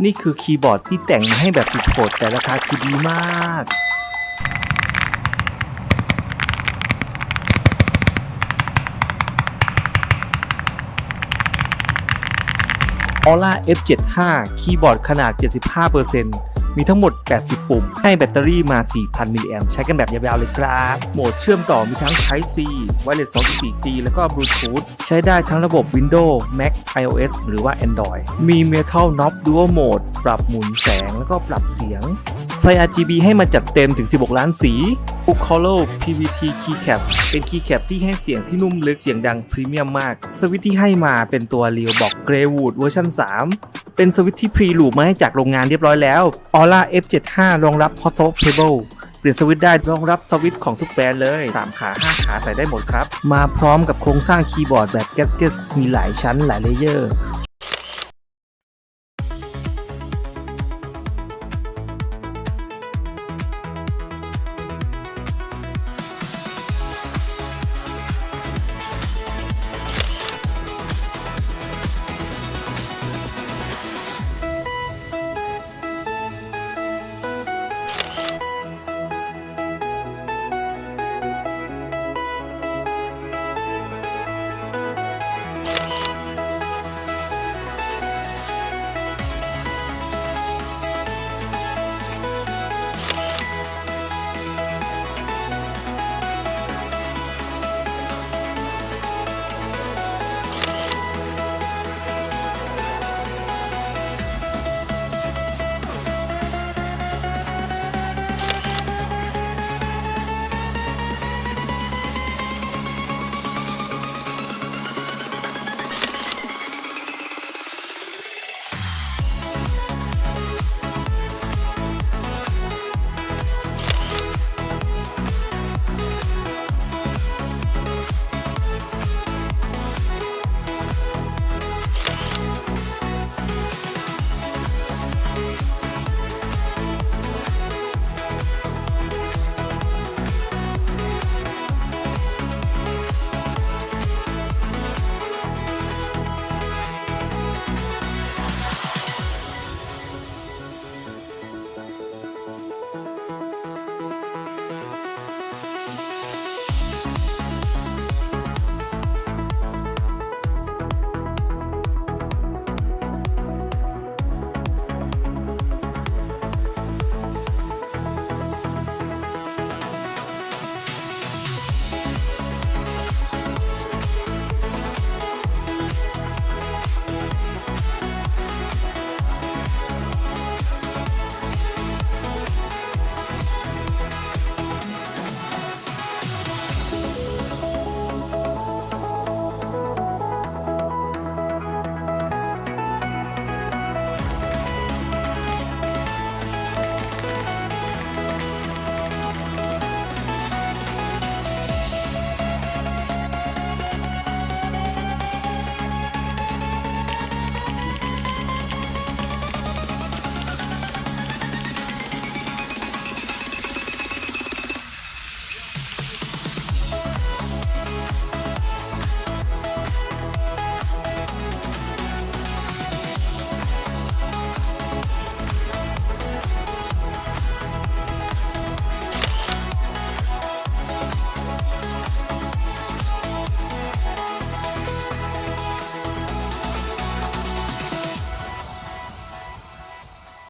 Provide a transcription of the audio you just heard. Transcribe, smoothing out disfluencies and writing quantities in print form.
นี่คือคีย์บอร์ดที่แต่งมาให้แบบสุดโหดแต่ราคาคือดีมาก Aula F75 คีย์บอร์ดขนาด 75% มีทั้งหมด 80 ปุ่ม ให้แบตเตอรี่มา 4,000 มิลลิแอมป์ใช้กันแบบยาวๆเลยครับ โหมดเชื่อมต่อมีทั้ง Type C Wireless 2.4G แล้วก็ Bluetooth ใช้ได้ทั้งระบบ Windows Mac iOS หรือว่า Android มี Metal Knob Dual Mode ปรับหมุนแสงแล้วก็ปรับเสียง ไฟ RGB ให้มาจัดเต็มถึง 16 ล้านสี Color PVT Keycap เป็น Keycap ที่ให้เสียงที่นุ่มลึกเสียงดังพรีเมียมมาก สวิตช์ที่ให้มาเป็นตัว Real Box Greywood เวอร์ชัน 3 เป็นสวิตช์ที่พรีลูปมาให้จากโรงงานเรียบร้อยแล้ว Aula F75 รองรับ swappable เปลี่ยนสวิตช์ได้รองรับสวิตช์ของทุกแบรนด์เลย 3 ขา 5 ขาใส่ได้หมดครับ มาพร้อมกับโครงสร้างคีย์บอร์ดแบบ Gasket มีหลายชั้นหลายเลเยอร์